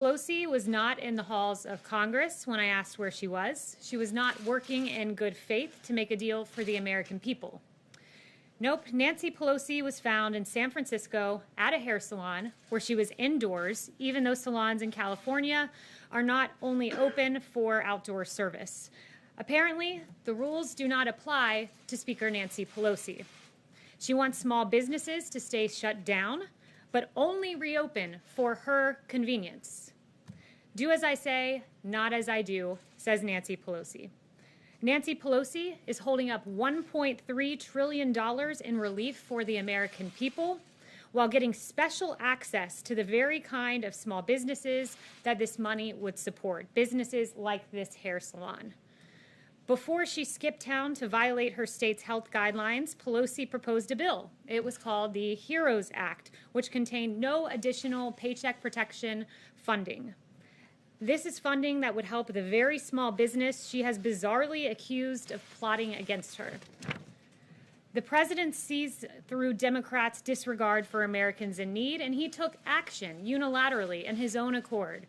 Pelosi was not in the halls of Congress when I asked where she was. She was not working in good faith to make a deal for the American people. Nope, Nancy Pelosi was found in San Francisco at a hair salon where she was indoors, even though salons in California are not only open for outdoor service. Apparently, the rules do not apply to Speaker Nancy Pelosi. She wants small businesses to stay shut down, but only reopen for her convenience. Do as I say, not as I do, says Nancy Pelosi. Nancy Pelosi is holding up $1.3 trillion in relief for the American people while getting special access to the very kind of small businesses that this money would support, businesses like this hair salon. Before she skipped town to violate her state's health guidelines, Pelosi proposed a bill. It was called the HEROES Act, which contained no additional paycheck protection funding. This is funding that would help the very small business she has bizarrely accused of plotting against her. The president sees through Democrats' disregard for Americans in need, and he took action unilaterally in his own accord.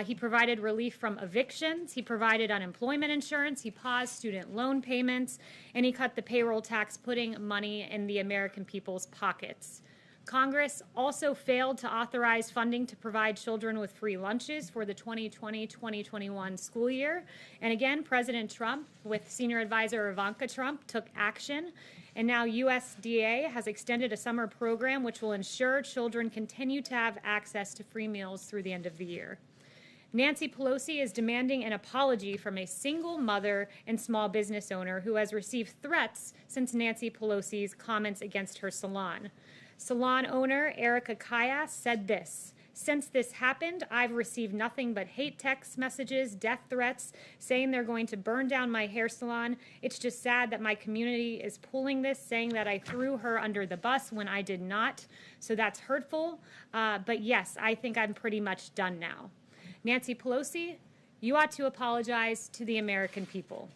He provided relief from evictions, he provided unemployment insurance, he paused student loan payments, and he cut the payroll tax, putting money in the American people's pockets. Congress also failed to authorize funding to provide children with free lunches for the 2020-2021 school year. And again, President Trump, with senior advisor Ivanka Trump, took action. And now USDA has extended a summer program which will ensure children continue to have access to free meals through the end of the year. Nancy Pelosi is demanding an apology from a single mother and small business owner who has received threats since Nancy Pelosi's comments against her salon. Salon owner Erica Kayleigh said this: "Since this happened, I've received nothing but hate text messages, death threats, saying they're going to burn down my hair salon. It's just sad that my community is pulling this, saying that I threw her under the bus when I did not. So that's hurtful. But yes, I think I'm pretty much done now." Nancy Pelosi, you ought to apologize to the American people.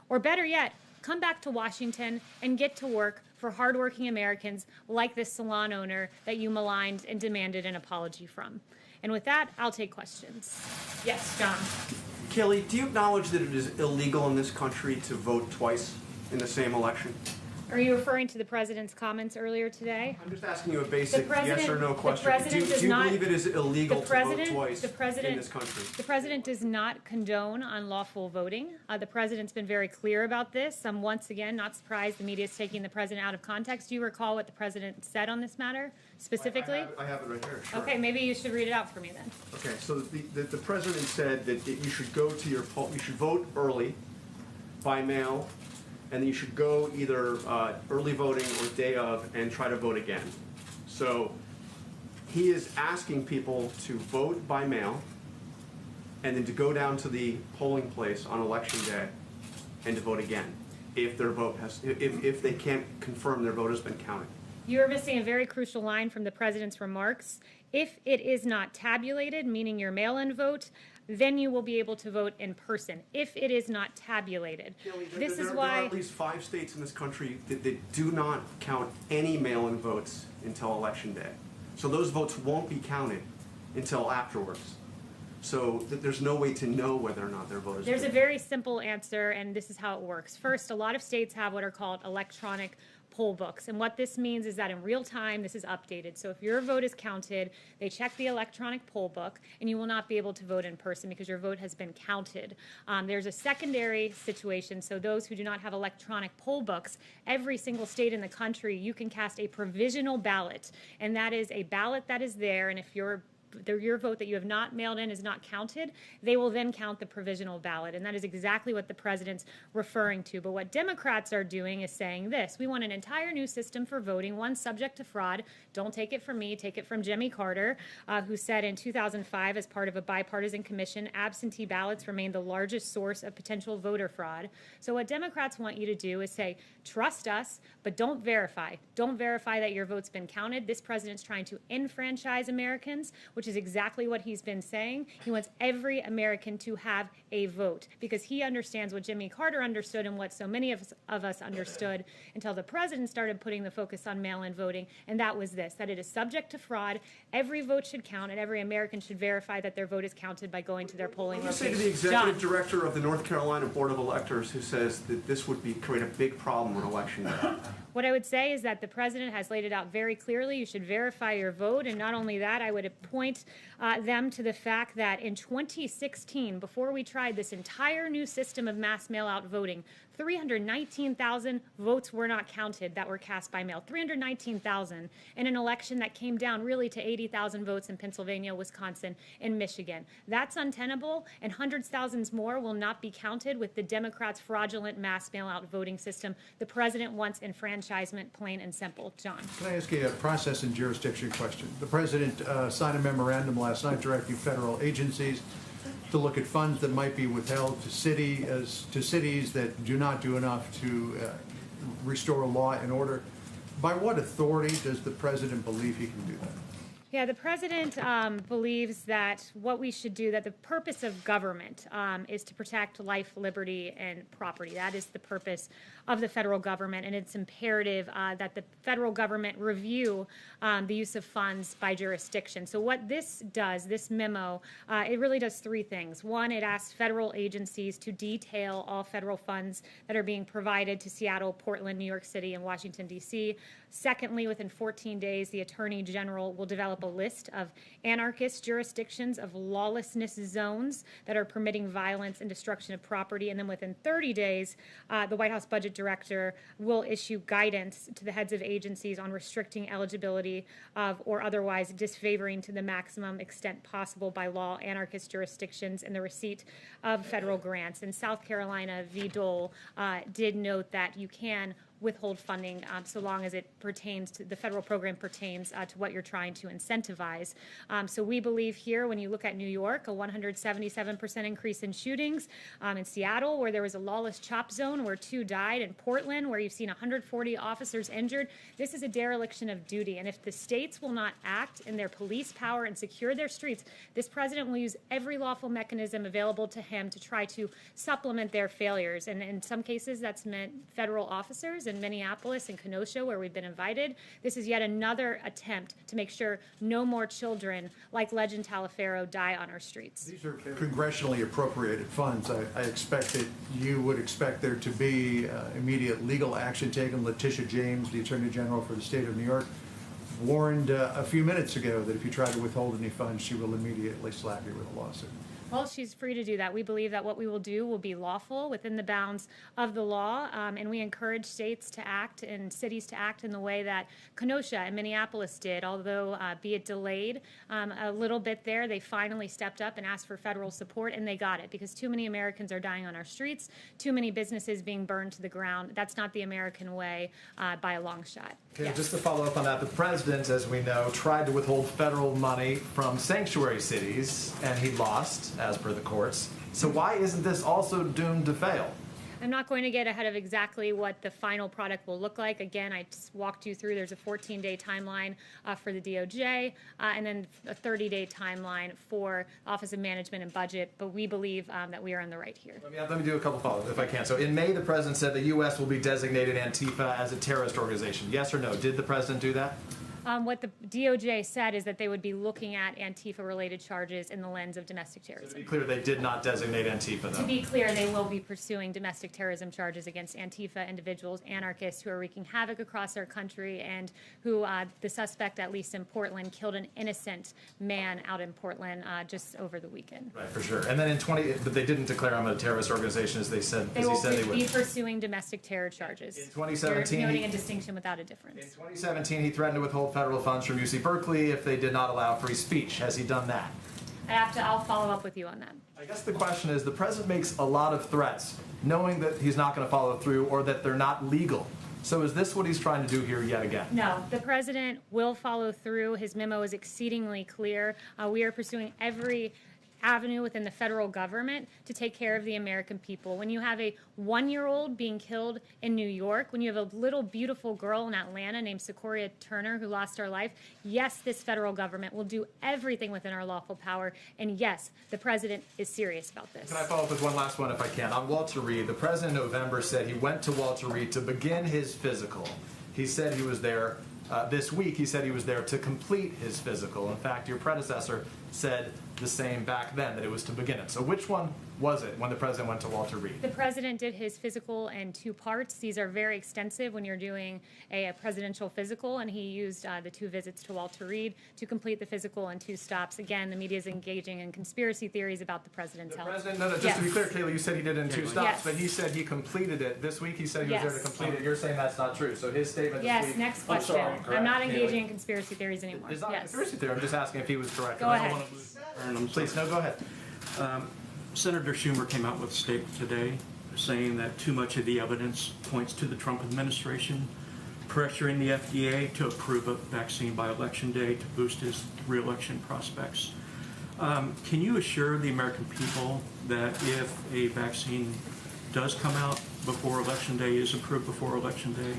Or better yet, come back to Washington and get to work for hardworking Americans like this salon owner that you maligned and demanded an apology from. And with that, I'll take questions. Yes, John. Kayleigh, do you acknowledge that it is illegal in this country to vote twice in the same election? Are you referring to the president's comments earlier today? I'm just asking you a basic yes or no question. Do you believe it is illegal to vote twice in this country? The president does not condone unlawful voting. The president's been very clear about this. I'm once again not surprised the media is taking the president out of context. Do you recall what the president said on this matter specifically? I have it right here. Sure. Okay, maybe you should read it out for me then. Okay, so the president said that you should go to your poll, you should vote early, by mail, and you should go either early voting or day of and try to vote again. So he is asking people to vote by mail and then to go down to the polling place on election day and to vote again if their vote has, if they can't confirm their vote has been counted. You're missing a very crucial line from the president's remarks. If it is not tabulated, meaning your mail-in vote, then you will be able to vote in person. If it is not tabulated, this is why there are at least 5 states in this country that do not count any mail-in votes until election day. So those votes won't be counted until afterwards. So there's no way to know whether or not their vote is. There's a very simple answer, and this is how it works. First, a lot of states have what are called electronic poll books. And what this means is that in real time, this is updated. So if your vote is counted, they check the electronic poll book, and you will not be able to vote in person because your vote has been counted. There's a secondary situation. So those who do not have electronic poll books, every single state in the country, you can cast a provisional ballot. And that is a ballot that is there, and if your vote that you have not mailed in is not counted, they will then count the provisional ballot. And that is exactly what the president's referring to. But what Democrats are doing is saying this: we want an entire new system for voting, one subject to fraud. Don't take it from me, take it from Jimmy Carter, who said in 2005, as part of a bipartisan commission, absentee ballots remain the largest source of potential voter fraud. So what Democrats want you to do is say, trust us, but don't verify. Don't verify that your vote's been counted. This president's trying to enfranchise Americans, which which is exactly what he's been saying. He wants every American to have a vote because he understands what Jimmy Carter understood and what so many of us understood until the president started putting the focus on mail-in voting, and that was this, that it is subject to fraud. Every vote should count, and every American should verify that their vote is counted by going to their polling location. What do you say to the executive director of the North Carolina Board of Electors who says that this would create a big problem on election day? What I would say is that the president has laid it out very clearly. You should verify your vote. And not only that, I would point them to the fact that in 2016, before we tried this entire new system of mass mail-out voting, 319,000 votes were not counted that were cast by mail. 319,000 in an election that came down really to 80,000 votes in Pennsylvania, Wisconsin, and Michigan. That's untenable, and hundreds of thousands more will not be counted with the Democrats' fraudulent mass mail-out voting system. The president wants enfranchisement, plain and simple. John. Can I ask you a process and jurisdiction question? The president signed a memorandum last night directing federal agencies to look at funds that might be withheld to cities that do not do enough to restore law and order. By what authority does the president believe he can do that? Yeah, the president believes that what we should do, that the purpose of government is to protect life, liberty, and property. That is the purpose of the federal government, and it's imperative that the federal government review the use of funds by jurisdiction. So what this does, this memo, it really does three things. One, it asks federal agencies to detail all federal funds that are being provided to Seattle, Portland, New York City, and Washington, D.C. Secondly, within 14 days, the Attorney General will develop a list of anarchist jurisdictions, of lawlessness zones that are permitting violence and destruction of property. And then within 30 days, the White House Budget Director will issue guidance to the heads of agencies on restricting eligibility of or otherwise disfavoring to the maximum extent possible by law anarchist jurisdictions in the receipt of federal grants. And South Carolina v. Dole did note that you can withhold funding so long as it pertains to the federal program pertains to what you're trying to incentivize. So we believe here, when you look at New York, a 177% increase in shootings, in Seattle, where there was a lawless chop zone where 2 died, in Portland, where you've seen 140 officers injured. This is a dereliction of duty. And if the states will not act in their police power and secure their streets, this president will use every lawful mechanism available to him to try to supplement their failures. And in some cases, that's meant federal officers in Minneapolis and Kenosha, where we've been invited. This is yet another attempt to make sure no more children like Legend Taliaferro die on our streets. These are congressionally appropriated funds. I expect that you would expect there to be immediate legal action taken. Letitia James, the Attorney General for the state of New York, warned a few minutes ago that if you try to withhold any funds, she will immediately slap you with a lawsuit. Well, she's free to do that. We believe that what we will do will be lawful within the bounds of the law, and we encourage states to act and cities to act in the way that Kenosha and Minneapolis did. Although, be it delayed a little bit there, they finally stepped up and asked for federal support, and they got it because too many Americans are dying on our streets, too many businesses being burned to the ground. That's not the American way by a long shot. Okay, Yes. just to follow up on that, the president, as we know, tried to withhold federal money from sanctuary cities, and he lost, as per the courts. So why isn't this also doomed to fail? I'm not going to get ahead of exactly what the final product will look like. Again, I just walked you through. There's a 14-day timeline for the DOJ, and then a 30-day timeline for Office of Management and Budget. But we believe that we are on the right here. Let me do a couple follow-ups if I can. So in May, the president said the U.S. will be designated Antifa as a terrorist organization. Yes or no? Did the president do that? What the DOJ said is that they would be looking at Antifa-related charges in the lens of domestic terrorism. To be clear, they did not designate Antifa, though. To be clear, they will be pursuing domestic terrorism charges against Antifa individuals, anarchists who are wreaking havoc across our country and who, the suspect, at least in Portland, killed an innocent man out in Portland just over the weekend. Right, for sure. And then but they didn't declare him a terrorist organization as he said they would. Be pursuing domestic terror charges. In 2017, you're noting a distinction without a difference. In 2017, he threatened to withhold federal funds from UC Berkeley if they did not allow free speech. Has he done that? I'll follow up with you on that. I guess the question is, the president makes a lot of threats, knowing that he's not going to follow through or that they're not legal. So is this what he's trying to do here yet again? No, the president will follow through. His memo is exceedingly clear. We are pursuing every avenue within the federal government to take care of the American people. When you have a 1-year-old being killed in New York, when you have a little beautiful girl in Atlanta named Sequoia Turner who lost her life, yes, this federal government will do everything within our lawful power. And yes, the president is serious about this. Can I follow up with one last one if I can? On Walter Reed, the president in November said he went to Walter Reed to begin his physical. He said he was there this week. He said he was there to complete his physical. In fact, your predecessor said the same back then, that it was to begin it. So which one was it when the president went to Walter Reed? The president did his physical in 2 parts. These are very extensive when you're doing a presidential physical, and he used the 2 visits to Walter Reed to complete the physical in 2 stops. Again, the media is engaging in conspiracy theories about the president's health. President, no, just to be clear, Kayleigh, you said he did it in 2 stops, Yes. but he said he completed it this week. He said he was there to complete it. You're saying that's not true. So his statement this week. Yes, next question. I'm not engaging in conspiracy theories anymore. It's not Yes. conspiracy theory. I'm just asking if he was correct. Go ahead. Please, no, go ahead. Senator Schumer came out with a statement today saying that too much of the evidence points to the Trump administration pressuring the FDA to approve a vaccine by Election Day to boost his re-election prospects. Can you assure the American people that if a vaccine does come out before Election Day, is approved before Election Day,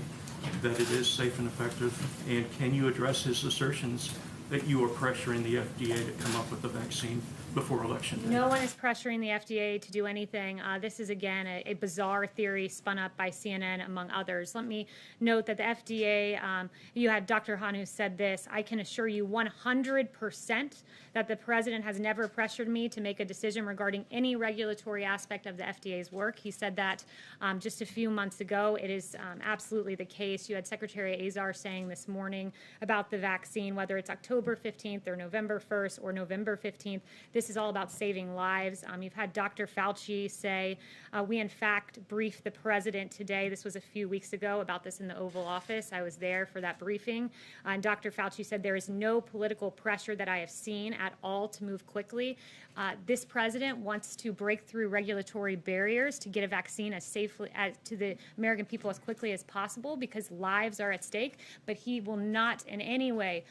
that it is safe and effective? And can you address his assertions that you are pressuring the FDA to come up with a vaccine before Election Day? No one is pressuring the FDA to do anything. This is, again, a bizarre theory spun up by CNN, among others. Let me note that the FDA, you had Dr. Hahn who said this, I can assure you 100% that the president has never pressured me to make a decision regarding any regulatory aspect of the FDA's work. He said that just a few months ago. It is absolutely the case. You had Secretary Azar saying this morning about the vaccine, whether it's October 15th or November 1st or November 15th, this is all about saving lives. You've had Dr. Fauci say, we in fact briefed the president today. This was a few weeks ago about this in the Oval Office. I was there for that briefing. And Dr. Fauci said there is no political pressure that I have seen at all to move quickly. This president wants to break through regulatory barriers to get a vaccine as safely to the American people as quickly as possible because lives are at stake, but he will not in any way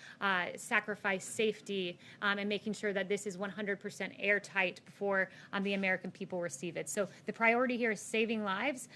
sacrifice safety and making sure that this is 100% airtight before the American people receive it. So the priority here is saving lives,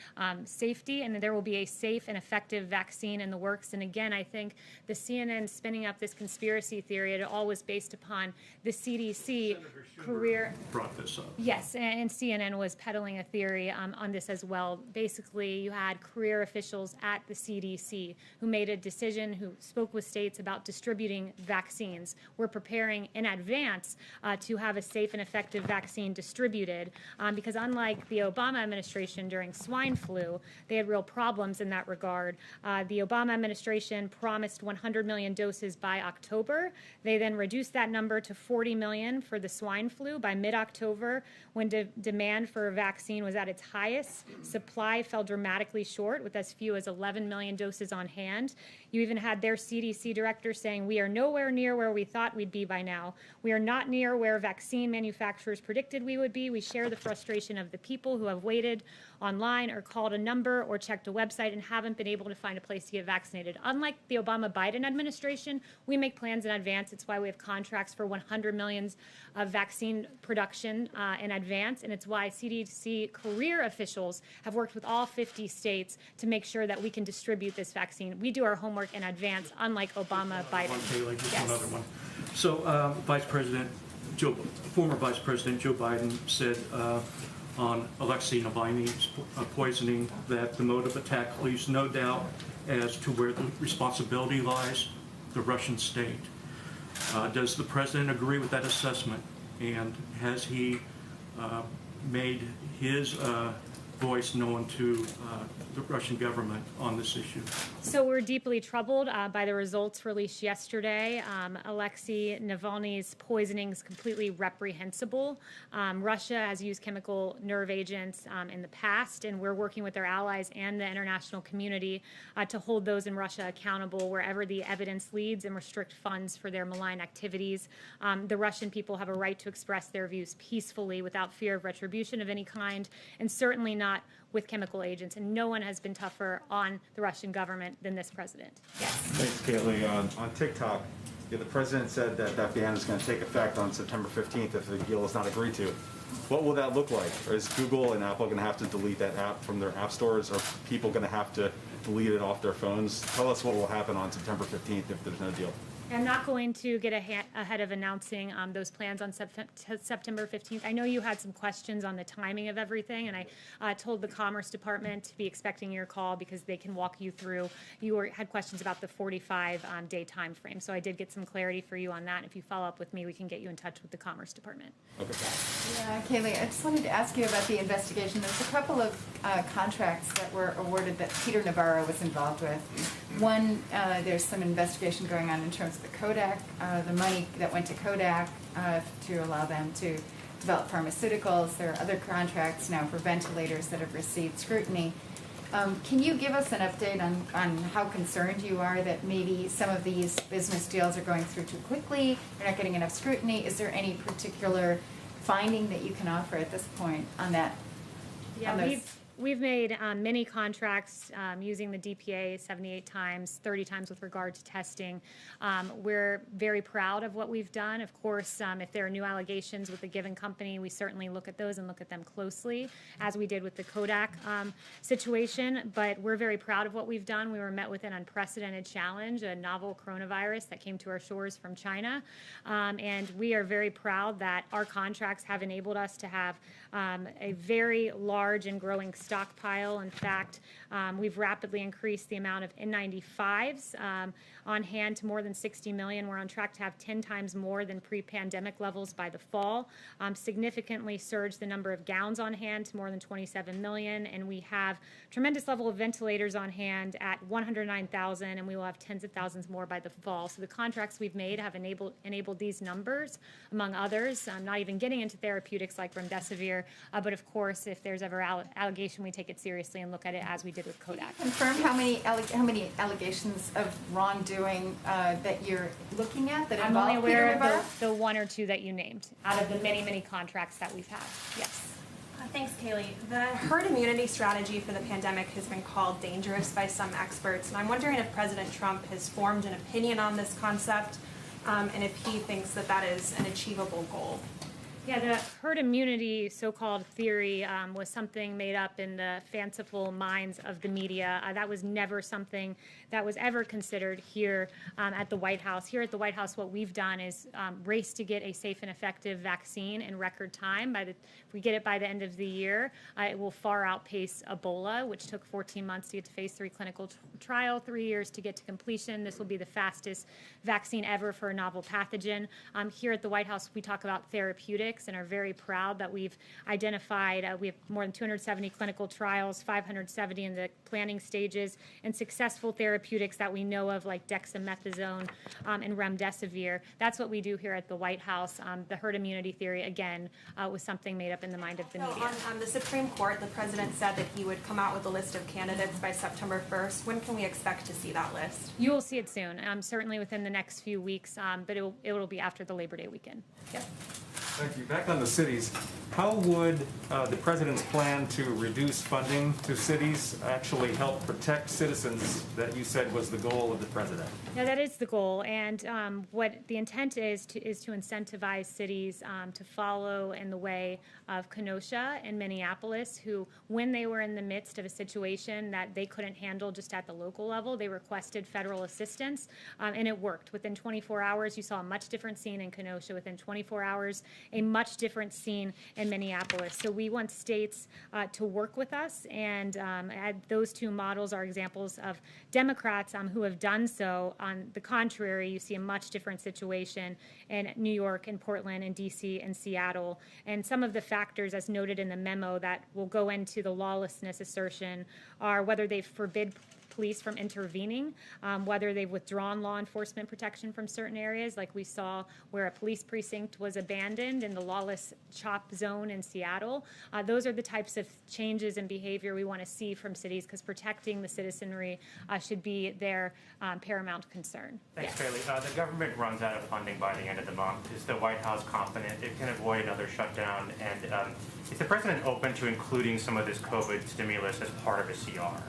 safety, and there will be a safe and effective vaccine in the works. And again, I think the CNN spinning up this conspiracy theory, it all was based upon the CDC career. Brought this up. Yes, and CNN was peddling a theory on this as well. Basically, you had career officials at the CDC who made a decision, who spoke with states about distributing vaccines. We're preparing in advance to have a safe and effective vaccine distributed because unlike the Obama administration during swine flu, they had real problems in that regard. The Obama administration promised 100 million doses by October. They then reduced that number to 40 million for the swine flu. By mid-October, when demand for a vaccine was at its highest, supply fell dramatically short with as few as 11 million doses on hand. You even had their CDC director saying, we are nowhere near where we thought we'd be by now. We are not near where vaccine manufacturers predicted we would be. We share the frustration of the people who have waited online or called a number or checked a website and haven't been able to find a place to get vaccinated. Unlike the Obama-Biden administration, we make plans in advance. It's why we have contracts for 100 million of vaccine production in advance, and it's why CDC career officials have worked with all 50 states to make sure that we can distribute this vaccine. We do our homework in advance, unlike Obama-Biden. Kayleigh, just Yes. another one. So, former Vice President Joe Biden said on Alexei Navalny's poisoning that the mode of attack leaves no doubt as to where the responsibility lies, the Russian state. Does the president agree with that assessment? And has he made his voice known to the Russian government on this issue? So we're deeply troubled by the results released yesterday. Alexei Navalny's poisoning is completely reprehensible. Russia has used chemical nerve agents in the past, and we're working with our allies and the international community to hold those in Russia accountable wherever the evidence leads and restrict funds for their malign activities. The Russian people have a right to express their views peacefully without fear of retribution of any kind, and certainly not with chemical agents, and no one has been tougher on the Russian government than this president. Yes. Thanks, Kayleigh. On TikTok, Yeah, the president said that that ban is going to take effect on September 15th if the deal is not agreed to. What will that look like? Is Google and Apple going to have to delete that app from their app stores? Are people going to have to delete it off their phones? Tell us what will happen on September 15th if there's no deal. I'm not going to get ahead of announcing those plans on September 15th. I know you had some questions on the timing of everything, and I told the Commerce Department to be expecting your call because they can walk you through. Had questions about the 45-day time frame, so I did get some clarity for you on that. If you follow up with me, we can get you in touch with the Commerce Department. Okay. Yeah, Kayleigh, I just wanted to ask you about the investigation. There's a couple of contracts that were awarded that Peter Navarro was involved with. One, there's some investigation going on in terms of the Kodak, the money that went to Kodak to allow them to develop pharmaceuticals. There are other contracts now for ventilators that have received scrutiny. Can you give us an update on how concerned you are that maybe some of these business deals are going through too quickly, they're not getting enough scrutiny? Is there any particular finding that you can offer at this point on that? Yeah, we've made many contracts using the DPA 78 times, 30 times with regard to testing. We're very proud of what we've done. Of course, if there are new allegations with a given company, we certainly look at those and look at them closely, as we did with the Kodak situation. But we're very proud of what we've done. We were met with an unprecedented challenge, a novel coronavirus that came to our shores from China. And we are very proud that our contracts have enabled us to have a very large and growing stockpile. In fact, we've rapidly increased the amount of N95s on hand to more than 60 million. We're on track to have 10 times more than pre-pandemic levels by the fall. Significantly surged the number of gowns on hand to more than 27 million, and we have tremendous level of ventilators on hand at 109,000, and we will have tens of thousands more by the fall. So the contracts we've made have enabled these numbers, among others. Not even getting into therapeutics like remdesivir, but of course, if there's ever allegation, we take it seriously and look at it as we did with Kodak. Confirm how many allegations of wrongdoing that you're looking at that I'm involve only aware Peter Navarro? of the one or two that you named out of the many, many contracts that we've had. Yes. Thanks, Kayleigh. The herd immunity strategy for the pandemic has been called dangerous by some experts, and I'm wondering if President Trump has formed an opinion on this concept, and if he thinks that that is an achievable goal. Yeah, the herd immunity so-called theory was something made up in the fanciful minds of the media. That was never something that was ever considered here at the White House. Here at the White House, what we've done is race to get a safe and effective vaccine in record time. If we get it by the end of the year, it will far outpace Ebola, which took 14 months to get to phase 3 clinical trial, 3 years to get to completion. This will be the fastest vaccine ever for a novel pathogen. Here at the White House, we talk about therapeutics and are very proud that we've identified, we have more than 270 clinical trials, 570 in the planning stages, and successful therapeutics that we know of like dexamethasone and remdesivir. That's what we do here at the White House. The herd immunity theory, again, was something made up in the mind of the media. On the Supreme Court, the president said that he would come out with a list of candidates by September 1st. When can we expect to see that list? You will see it soon, certainly within the next few weeks, but it will be after the Labor Day weekend. Yep. Thank you. Back on the cities, how would the president's plan to reduce funding to cities actually help protect citizens that you said was the goal of the president? Yeah, that is the goal, and what the intent is to incentivize cities to follow in the way of Kenosha and Minneapolis, who, when they were in the midst of a situation that they couldn't handle just at the local level, they requested federal assistance, and it worked. Within 24 hours, you saw a much different scene in Kenosha. Within 24 hours, a much different scene in Minneapolis. So we want states to work with us, and those two models are examples of Democrats who have done so. On the contrary, you see a much different situation in New York and Portland and DC and Seattle. And some of the factors, as noted in the memo, that will go into the lawlessness assertion are whether they forbid police from intervening, whether they've withdrawn law enforcement protection from certain areas, like we saw where a police precinct was abandoned in the lawless CHOP zone in Seattle. Those are the types of changes in behavior we want to see from cities, because protecting the citizenry should be their paramount concern. Thanks, Kayleigh. The government runs out of funding by the end of the month. Is the White House confident it can avoid another shutdown? And is the president open to including some of this COVID stimulus as part of a CR?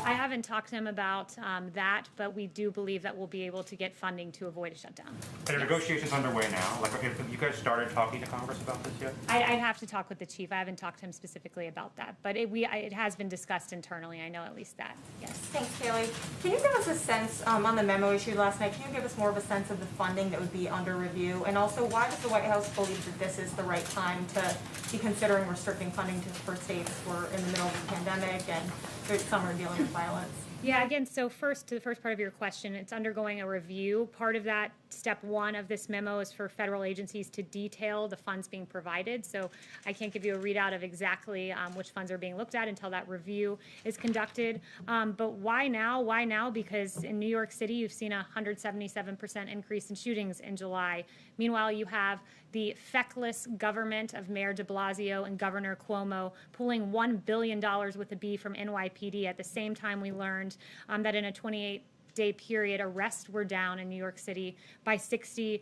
I haven't talked to him about that, but we do believe that we'll be able to get funding to avoid a shutdown. Are negotiations underway now? Like, have you guys started talking to Congress about this yet? I'd have to talk with the chief. I haven't talked to him specifically about that, but it has been discussed internally. I know at least that, yes. Thanks, Kayleigh. Can you give us a sense, on the memo issued last night, can you give us more of a sense of the funding that would be under review? And also, why does the White House believe that this is the right time to be considering restricting funding for states? We're in the middle of a pandemic and some are dealing with violence. Yeah, again, so first, to the first part of your question, it's undergoing a review. Part of that, step one of this memo is for federal agencies to detail the funds being provided. So I can't give you a readout of exactly which funds are being looked at until that review is conducted. But why now? Why now? Because in New York City, you've seen a 177% increase in shootings in July. Meanwhile, you have the feckless government of Mayor de Blasio and Governor Cuomo pulling $1 billion with a B from NYPD at the same time we learned that in a 28-day period, arrests were down in New York City by 62%.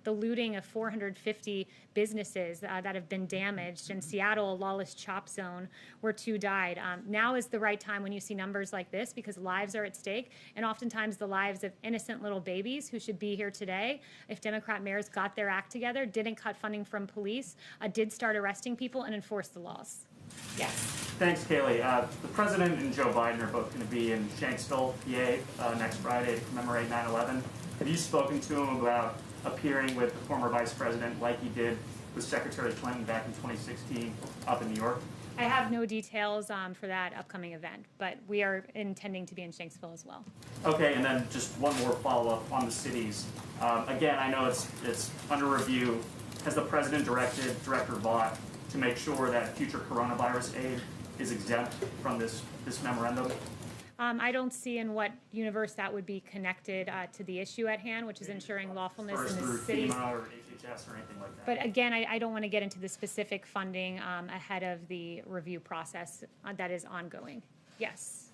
The looting of 450 businesses that have been damaged. In Seattle, a lawless chop zone where 2 died. Now is the right time when you see numbers like this because lives are at stake, and oftentimes the lives of innocent little babies who should be here today if Democrat mayors got their act together, didn't cut funding from police, did start arresting people and enforce the laws. Yes. Thanks, Kayleigh. The President and Joe Biden are both going to be in Shanksville, PA, next Friday to commemorate 9/11. Have you spoken to him about appearing with the former Vice President like he did with Secretary Clinton back in 2016 up in New York? I have no details for that upcoming event, but we are intending to be in Shanksville as well. Okay, and then just one more follow-up on the cities. Again, I know it's under review. Has the President directed Director Vaught to make sure that future coronavirus aid is exempt from this memorandum? I don't see in what universe that would be connected to the issue at hand, which is ensuring lawfulness in the cities. FEMA or HHS or anything like that. But again, I don't want to get into the specific funding ahead of the review process that is ongoing. Yes.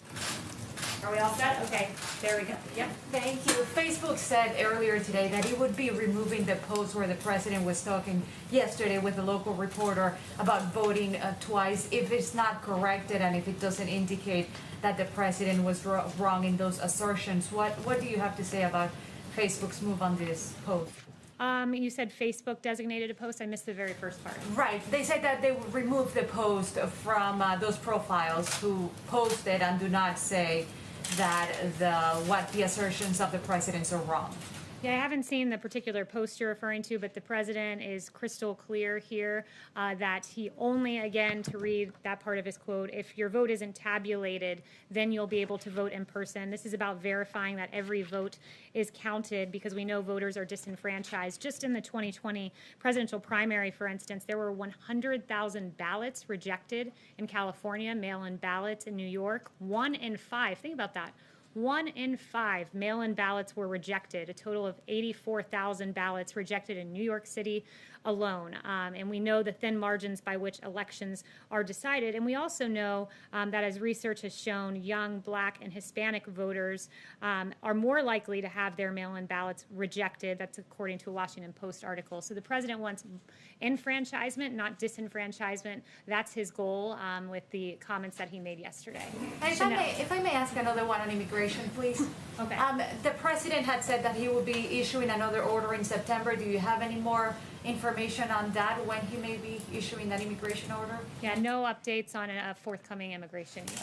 Are we all set? Okay, there we go. Yep. Thank you. Facebook said earlier today that it would be removing the post where the president was talking yesterday with a local reporter about voting twice if it's not corrected and if it doesn't indicate that the president was wrong in those assertions. What do you have to say about Facebook's move on this post? You said Facebook designated a post. I missed the very first part. Right. They said that they would remove the post from those profiles who posted and do not say that the assertions of the presidents are wrong. Yeah, I haven't seen the particular post you're referring to, but the president is crystal clear here that he only, again, to read that part of his quote, if your vote isn't tabulated, then you'll be able to vote in person. This is about verifying that every vote is counted because we know voters are disenfranchised. Just in the 2020 presidential primary, for instance, there were 100,000 ballots rejected in California, mail-in ballots in New York. 1 in 5, think about that. 1 in 5 mail-in ballots were rejected, a total of 84,000 ballots rejected in New York City alone. And we know the thin margins by which elections are decided. And we also know that as research has shown, young Black and Hispanic voters are more likely to have their mail-in ballots rejected. That's according to a Washington Post article. So the president wants enfranchisement, not disenfranchisement. That's his goal with the comments that he made yesterday. If I may ask another one on immigration, please. Okay. The president had said that he would be issuing another order in September. Do you have any more information on that, when he may be issuing that immigration order? Yeah, no updates on a forthcoming immigration deal.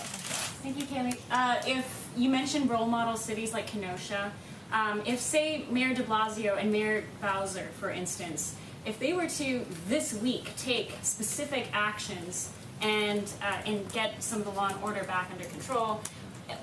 Thank you, Kayleigh. If you mentioned role model cities like Kenosha, if, say, Mayor de Blasio and Mayor Bowser, for instance, if they were to this week take specific actions and get some of the law and order back under control,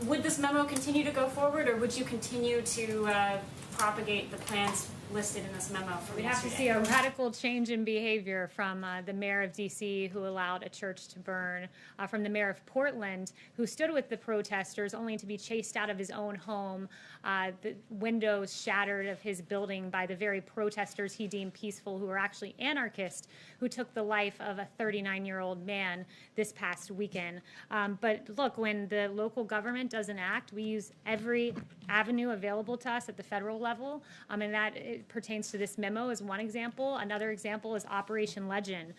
would this memo continue to go forward, or would you continue to propagate the plans listed in this memo from We yesterday? have to see a radical change in behavior from the mayor of D.C. who allowed a church to burn, from the mayor of Portland who stood with the protesters only to be chased out of his own home, the windows shattered of his building by the very protesters he deemed peaceful who were actually anarchists who took the life of a 39-year-old man this past weekend. But look, when the local government doesn't act, we use every avenue available to us at the federal level, and that it pertains to this memo is one example. Another example is Operation Legend,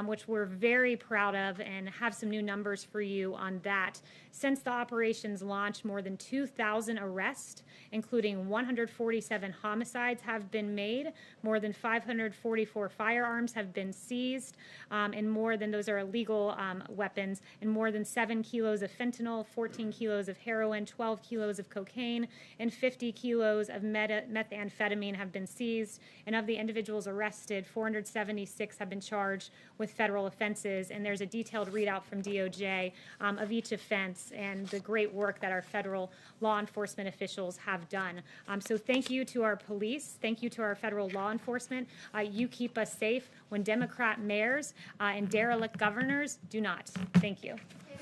which we're very proud of and have some new numbers for you on that. Since the operation's launch, more than 2,000 arrests, including 147 homicides, have been made. More than 544 firearms have been seized, and more than those are illegal weapons, and more than 7 kilos of fentanyl, 14 kilos of heroin, 12 kilos of cocaine, and 50 kilos of methamphetamine have been seized. And of the individuals arrested, 476 have been charged with federal offenses. And there's a detailed readout from DOJ of each offense and the great work that our federal law enforcement officials have done. So thank you to our police. Thank you to our federal law enforcement. You keep us safe when Democrat mayors and derelict governors do not. Thank you.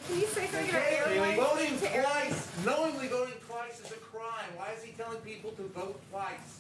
Can you say something about Kayleigh, airlines? voting twice, knowingly voting twice is a crime. Why is he telling people to vote twice?